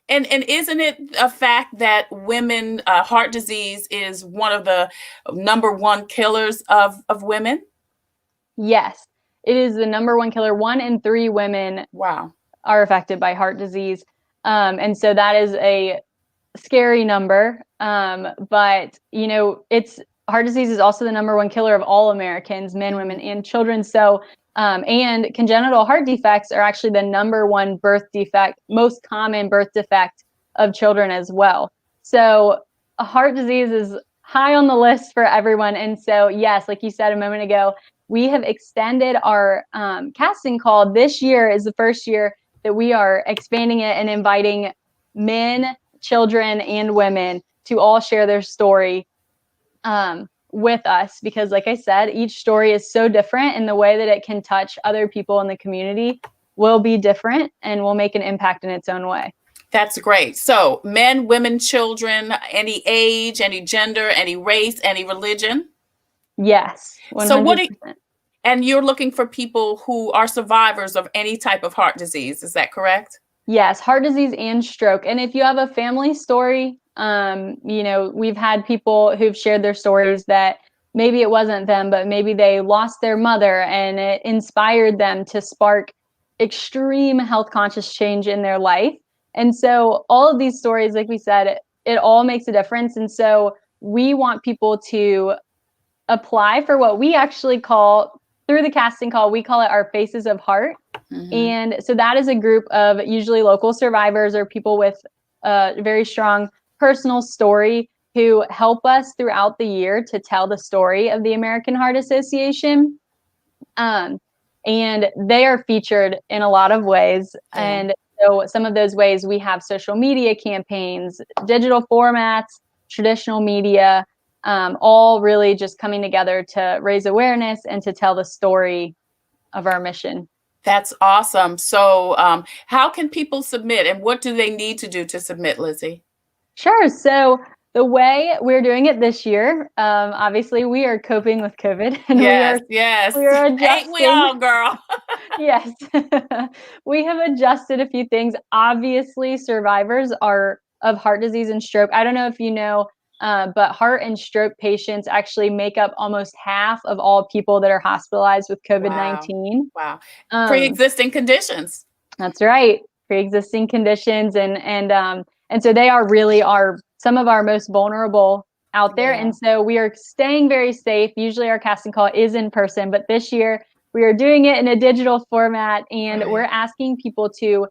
D: isn't it a fact that women heart disease is one of the number one killers of women?
F: Yes, it is the number one killer. 1 in 3 women are affected by heart disease. And so that is a scary number. But heart disease is also the number one killer of all Americans, men, women, and children. So, and congenital heart defects are actually the number one most common birth defect of children as well. So heart disease is high on the list for everyone. And so, yes, like you said a moment ago, we have extended our casting call. This year is the first year that we are expanding it and inviting men, children, and women to all share their story with us, because like I said, each story is so different, and the way that it can touch other people in the community will be different and will make an impact in its own way.
D: That's great. So men, women, children, any age, any gender, any race, any religion?
F: Yes. 100%.
D: So and you're looking for people who are survivors of any type of heart disease, is that correct?
F: Yes, heart disease and stroke. And if you have a family story, we've had people who've shared their stories that maybe it wasn't them, but maybe they lost their mother and it inspired them to spark extreme health conscious change in their life. And so all of these stories, like we said, it all makes a difference. And so we want people to apply for what we actually call, through the casting call, we call it our Faces of Heart. Mm-hmm. And so that is a group of usually local survivors or people with a very strong personal story who help us throughout the year to tell the story of the American Heart Association. And they are featured in a lot of ways. Mm-hmm. And so some of those ways, we have social media campaigns, digital formats, traditional media, all really just coming together to raise awareness and to tell the story of our mission.
D: That's awesome. So how can people submit, and what do they need to do to submit, Lizzie?
F: Sure. So the way we're doing it this year, obviously we are coping with COVID, and we are adjusting.
D: Ain't we all, girl?
F: Yes. We have adjusted a few things. Obviously, survivors of heart disease and stroke. I don't know if you know, but heart and stroke patients actually make up almost half of all people that are hospitalized with COVID-19.
D: Wow. Pre-existing conditions.
F: That's right. Pre-existing conditions. And so they are really some of our most vulnerable out there. Yeah. And so we are staying very safe. Usually our casting call is in person, but this year we are doing it in a digital format. And we're asking people to,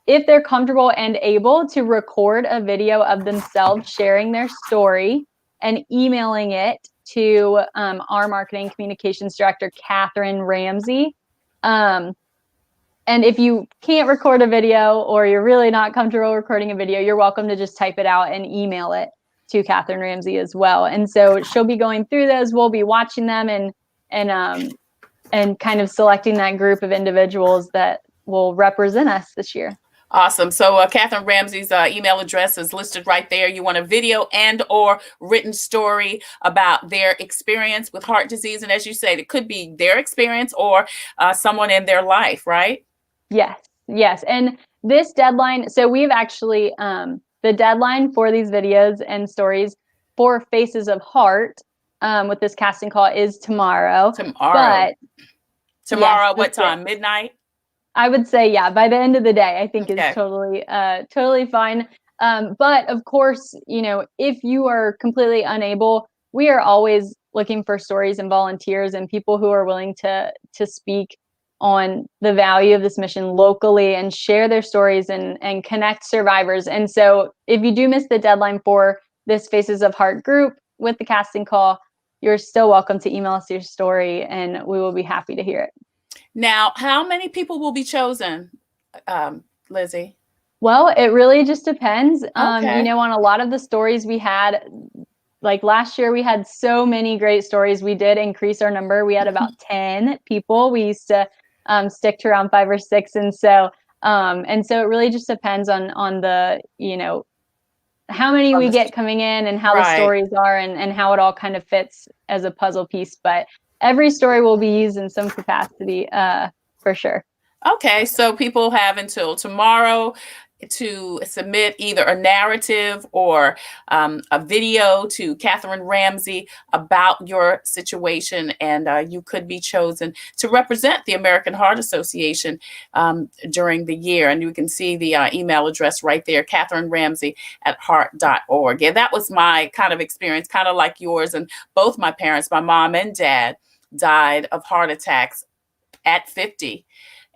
F: if they're comfortable and able, to record a video of themselves sharing their story and emailing it to our marketing communications director, Catherine Ramsey. And if you can't record a video or you're really not comfortable recording a video, you're welcome to just type it out and email it to Catherine Ramsey as well. And so she'll be going through those. We'll be watching them and kind of selecting that group of individuals that will represent us this year.
D: Awesome. So Catherine Ramsey's email address is listed right there. You want a video and or written story about their experience with heart disease. And as you said, it could be their experience or someone in their life, right?
F: Yes. And this deadline, so we've actually, the deadline for these videos and stories for Faces of Heart with this casting call is tomorrow.
D: Tomorrow, what time? Midnight?
F: I would say, yeah, by the end of the day, I think is totally fine. But of course, if you are completely unable, we are always looking for stories and volunteers and people who are willing to speak on the value of this mission locally and share their stories and connect survivors. And so if you do miss the deadline for this Faces of Heart group with the casting call, you're still welcome to email us your story and we will be happy to hear it.
D: Now, how many people will be chosen, Lizzie?
F: Well, it really just depends.
D: Okay.
F: On a lot of the stories we had, like last year, we had so many great stories. We did increase our number. We had about 10 people. We used to stick to around 5 or 6. And so it really just depends on the, how many we get coming in and how the stories are and how it all kind of fits as a puzzle piece. But every story will be used in some capacity, for sure.
D: Okay, so people have until tomorrow to submit either a narrative or a video to Catherine Ramsey about your situation, and you could be chosen to represent the American Heart Association during the year. And you can see the email address right there, Catherine Ramsey at heart.org. Yeah, that was my kind of experience, kind of like yours. And both my parents, my mom and dad, died of heart attacks at 50.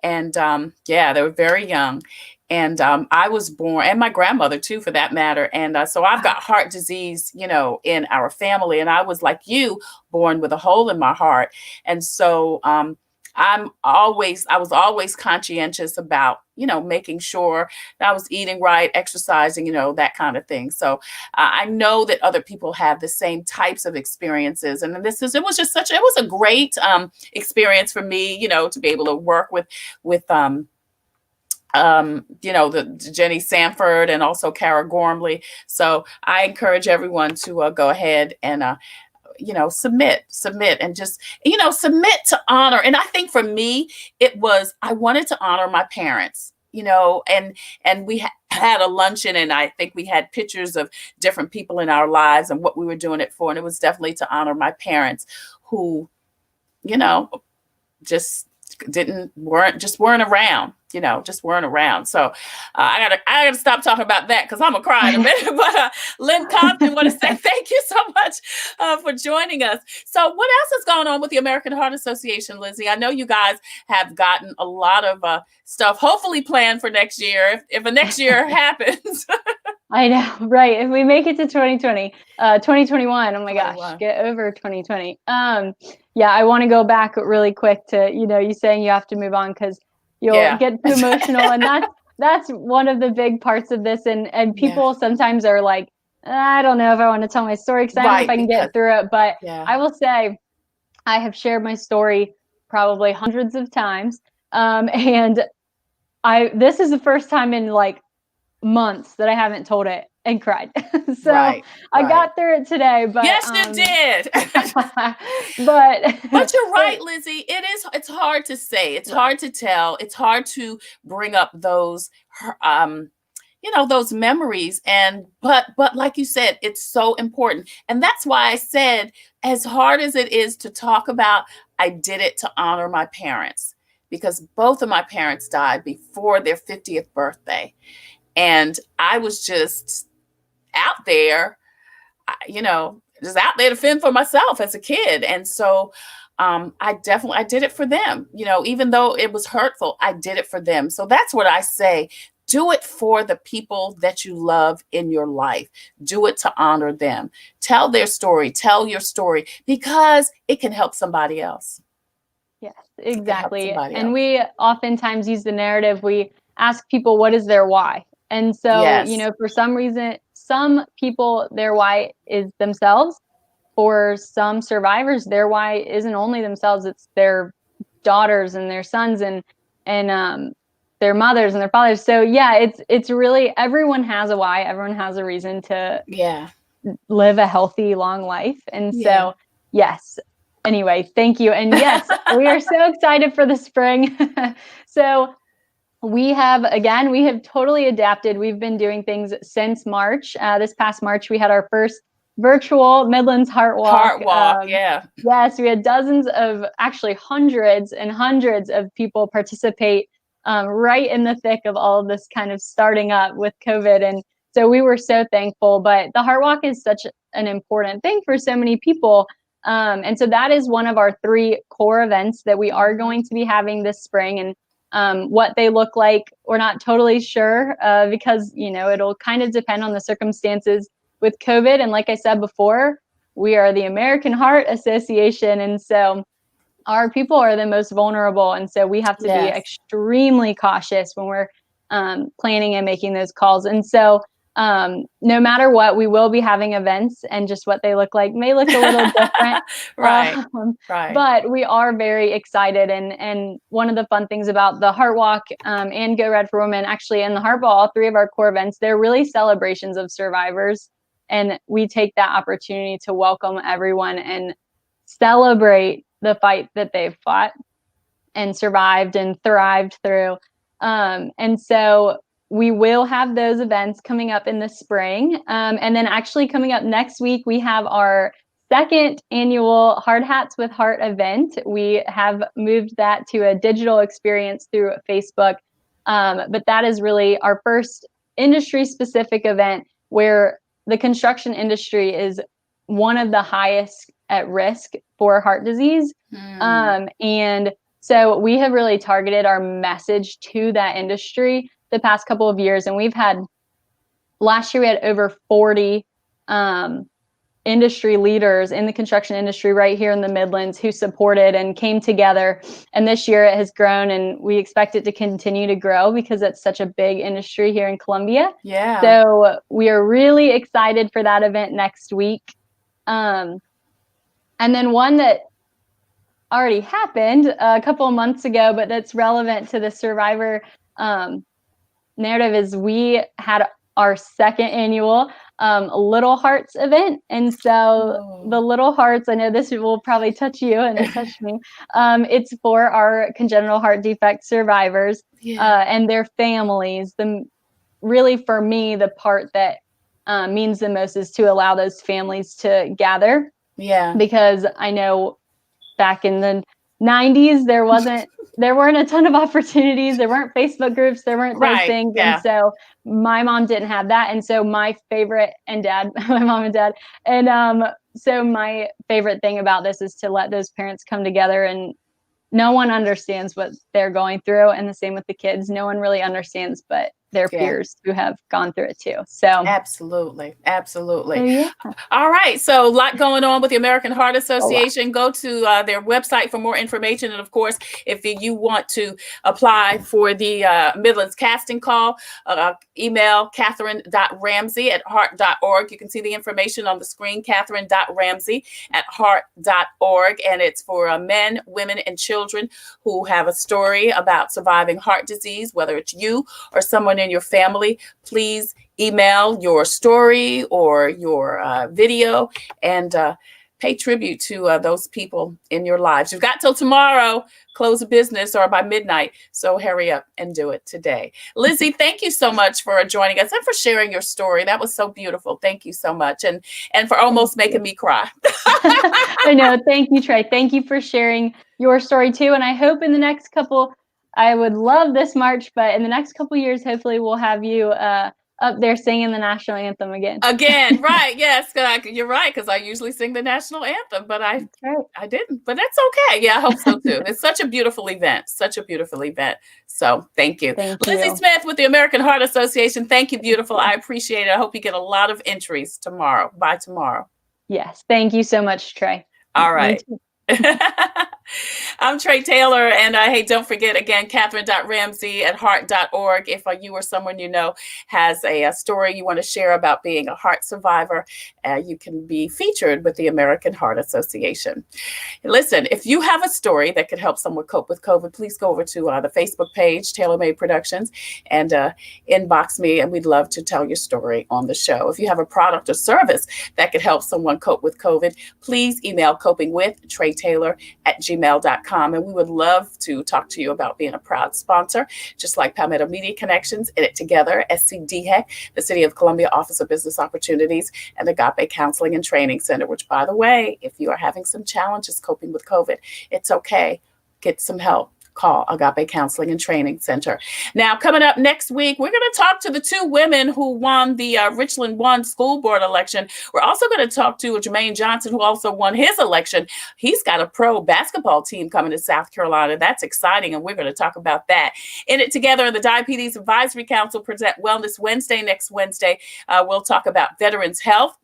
D: And they were very young. And I was born, and my grandmother too, for that matter. And so I've got heart disease, in our family. And I was like you, born with a hole in my heart. And so I was always conscientious about, making sure that I was eating right, exercising, that kind of thing. So I know that other people have the same types of experiences. And it was a great experience for me, to be able to work with the Jenny Sanford and also Kara Gormley. So I encourage everyone to go ahead and submit and just, submit to honor. And I think for me, I wanted to honor my parents, and we had a luncheon, and I think we had pictures of different people in our lives and what we were doing it for. And it was definitely to honor my parents who, weren't around. Just weren't around. So I gotta stop talking about that because I'm gonna cry in a minute. But Lynn Compton, want to say thank you so much for joining us. So what else is going on with the American Heart Association, Lizzie? I know you guys have gotten a lot of stuff hopefully planned for next year. If a next year happens.
F: I know, right? If we make it to 2021, oh my gosh, get over 2020. I want to go back really quick to, you saying you have to move on because you'll get too emotional. And that's one of the big parts of this. And people sometimes are like, I don't know if I want to tell my story because I don't know if I can get through it. But I will say I have shared my story probably hundreds of times. And this is the first time in like months that I haven't told it and cried. So I got through it today, but
D: yes, you did.
F: but
D: you're right, Lizzie. It's hard to say. It's hard to tell. It's hard to bring up those those memories. But like you said, it's so important. And that's why I said, as hard as it is to talk about, I did it to honor my parents, because both of my parents died before their 50th birthday. And I was just out there, just out there to fend for myself as a kid. And so I did it for them, even though it was hurtful, I did it for them. So that's what I say. Do it for the people that you love in your life. Do it to honor them. Tell their story. Tell your story, because it can help somebody else.
F: Yes,
D: It can help
F: exactly.
D: somebody
F: And
D: else.
F: we oftentimes use the narrative. We ask people, what is their why? And so,
D: Yes.
F: for some reason, some people, their why is themselves. For some survivors, their why isn't only themselves, it's their daughters and their sons and their mothers and their fathers. So yeah, it's really, everyone has a why, everyone has a reason to
D: Yeah.
F: live a healthy, long life. And
D: Yeah.
F: so, yes. Anyway, thank you. And yes, we are so excited for the spring. So we have totally adapted. We've been doing things since March. This past March, we had our first virtual Midlands Heart Walk.
D: Heart Walk, yeah.
F: Yes, we had actually hundreds and hundreds of people participate right in the thick of all of this kind of starting up with COVID. And so we were so thankful. But the Heart Walk is such an important thing for so many people. And so that is one of our 3 core events that we are going to be having this spring. And what they look like, we're not totally sure because, it'll kind of depend on the circumstances with COVID. And like I said before, we are the American Heart Association. And so our people are the most vulnerable. And so we have to be extremely cautious when we're planning and making those calls. And so no matter what, we will be having events, and just what they look like may look a little different.
D: Right.
F: But we are very excited. And one of the fun things about the Heart Walk and Go Red for Women, actually, and the Heart Ball, all 3 of our core events, they're really celebrations of survivors. And we take that opportunity to welcome everyone and celebrate the fight that they've fought and survived and thrived through. And so we will have those events coming up in the spring. And then actually coming up next week, we have our 2nd annual Hard Hats with Heart event. We have moved that to a digital experience through Facebook. But that is really our first industry-specific event, where the construction industry is one of the highest at risk for heart disease. And so we have really targeted our message to that industry the past couple of years. And last year we had over 40 industry leaders in the construction industry right here in the Midlands who supported and came together. And this year it has grown, and we expect it to continue to grow because it's such a big industry here in Columbia.
D: Yeah.
F: So we are really excited for that event next week. And then one that already happened a couple of months ago, but that's relevant to the survivor narrative, is we had our 2nd annual Little Hearts event. And so the Little Hearts, I know this will probably touch you, and it touched me. It's for our congenital heart defect survivors and their families. Really, for me, the part that means the most is to allow those families to gather.
D: Yeah.
F: Because I know back in the 90s, there weren't a ton of opportunities. There weren't Facebook groups. There weren't those things.
D: Yeah.
F: And so my mom didn't have that. And so my mom and dad. And so my favorite thing about this is to let those parents come together, and no one understands what they're going through. And the same with the kids. No one really understands, but their peers who have gone through it too. So
D: absolutely.
F: So, yeah.
D: All right. So a lot going on with the American Heart Association. Go to their website for more information. And of course, if you want to apply for the Midlands casting call, email Catherine.Ramsey@heart.org. You can see the information on the screen, Catherine.Ramsey@heart.org. And it's for men, women, and children who have a story about surviving heart disease, whether it's you or someone in your family. Please email your story or your video and pay tribute to those people in your lives. You've got till tomorrow, close of business, or by midnight. So hurry up and do it today. Lizzie, thank you so much for joining us and for sharing your story. That was so beautiful. Thank you so much. And for almost making me cry.
F: I know. Thank you, Trey. Thank you for sharing your story too. And I hope in the next I would love this March, but in the next couple years, hopefully we'll have you up there singing the national anthem again.
D: Again, right? Yes, you're right, because I usually sing the national anthem, but I didn't. But that's okay. Yeah, I hope so too. It's such a beautiful event. Such a beautiful event. So thank you. Lizzie Smith with the American Heart Association. Thank you, beautiful. I appreciate it. I hope you get a lot of entries by tomorrow.
F: Yes. Thank you so much, Trey.
D: All right. I'm Tre Tailor, and hey, don't forget again, Catherine.Ramsey@heart.org. If you or someone you know has a story you want to share about being a heart survivor, you can be featured with the American Heart Association. Listen, if you have a story that could help someone cope with COVID, please go over to the Facebook page, Tailor Made Productions, and inbox me, and we'd love to tell your story on the show. If you have a product or service that could help someone cope with COVID, please email copingwithtreitailor@gmail.com, and we would love to talk to you about being a proud sponsor, just like Palmetto Media Connections, In It Together, SCDHEC, the City of Columbia Office of Business Opportunities, and Agape Counseling and Training Center, which, by the way, if you are having some challenges coping with COVID, it's okay. Get some help. Call Agape Counseling and Training Center. Now, coming up next week, we're going to talk to the two women who won the Richland 1 school board election. We're also going to talk to Jermaine Johnson, who also won his election. He's got a pro basketball team coming to South Carolina. That's exciting, and we're going to talk about that. In It Together, the Diabetes Advisory Council present Wellness Wednesday next Wednesday. We'll talk about veterans' health.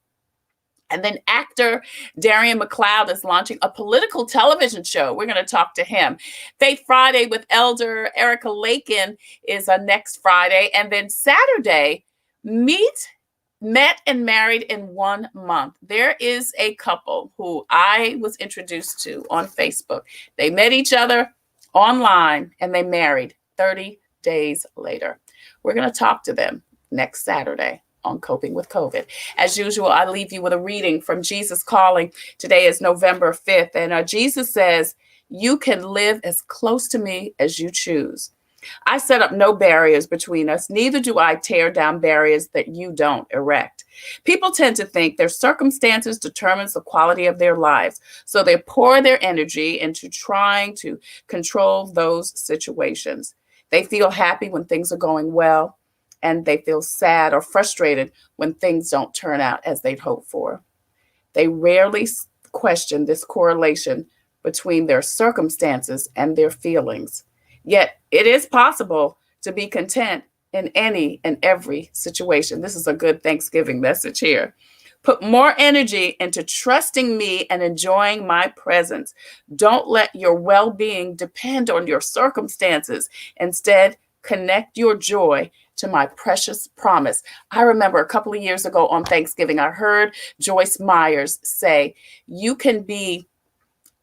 D: And then actor Darian McLeod is launching a political television show. We're going to talk to him. Faith Friday with Elder Erica Lakin is next Friday. And then Saturday, Met and Married in 1 month. There is a couple who I was introduced to on Facebook. They met each other online and they married 30 days later. We're going to talk to them next Saturday on Coping with COVID. As usual, I leave you with a reading from Jesus Calling. Today is November 5th, and Jesus says, "You can live as close to me as you choose. I set up no barriers between us, neither do I tear down barriers that you don't erect." People tend to think their circumstances determines the quality of their lives, so they pour their energy into trying to control those situations. They feel happy when things are going well, and they feel sad or frustrated when things don't turn out as they'd hoped for. They rarely question this correlation between their circumstances and their feelings. Yet it is possible to be content in any and every situation. This is a good Thanksgiving message here. Put more energy into trusting me and enjoying my presence. Don't let your well-being depend on your circumstances. Instead, connect your joy to my precious promise. I remember a couple of years ago on Thanksgiving, I heard Joyce Myers say, "You can be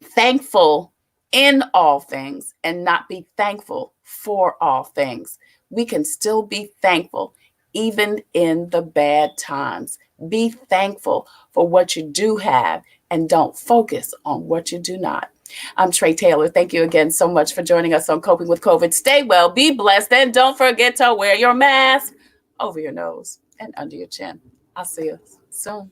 D: thankful in all things and not be thankful for all things." We can still be thankful even in the bad times. Be thankful for what you do have and don't focus on what you do not. I'm Tre Tailor. Thank you again so much for joining us on Coping with COVID. Stay well, be blessed, and don't forget to wear your mask over your nose and under your chin. I'll see you soon.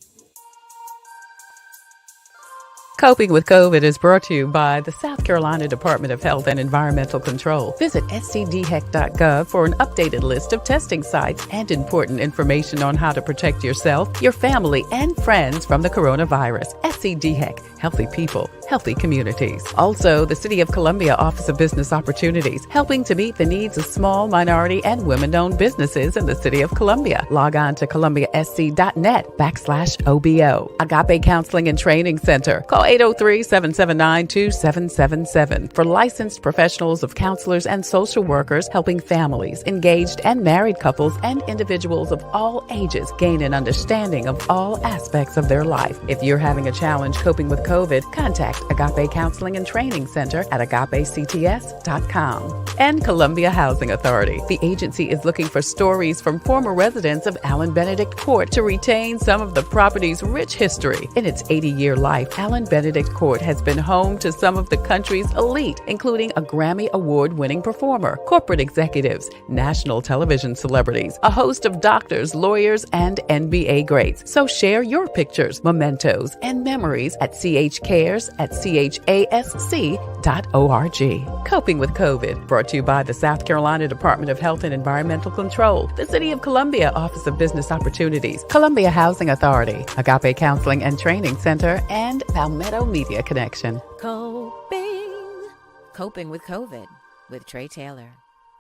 A: Coping with COVID is brought to you by the South Carolina Department of Health and Environmental Control. Visit scdhec.gov for an updated list of testing sites and important information on how to protect yourself, your family, and friends from the coronavirus. SCDHEC, healthy people, healthy communities. Also, the City of Columbia Office of Business Opportunities, helping to meet the needs of small, minority, and women-owned businesses in the City of Columbia. Log on to columbiasc.net/OBO. Agape Counseling and Training Center. Call 803-779-2777 for licensed professionals of counselors and social workers helping families, engaged and married couples, and individuals of all ages gain an understanding of all aspects of their life. If you're having a challenge coping with COVID, contact Agape Counseling and Training Center at agapects.com. And Columbia Housing Authority. The agency is looking for stories from former residents of Allen Benedict Court to retain some of the property's rich history. In its 80-year life, Allen Benedict Benedict Court has been home to some of the country's elite, including a Grammy Award-winning performer, corporate executives, national television celebrities, a host of doctors, lawyers, and NBA greats. So share your pictures, mementos, and memories at chcares@chasc.org. Coping with COVID, brought to you by the South Carolina Department of Health and Environmental Control, the City of Columbia Office of Business Opportunities, Columbia Housing Authority, Agape Counseling and Training Center, and Palmetto Media Connection.
B: Coping with COVID with Tre Tailor.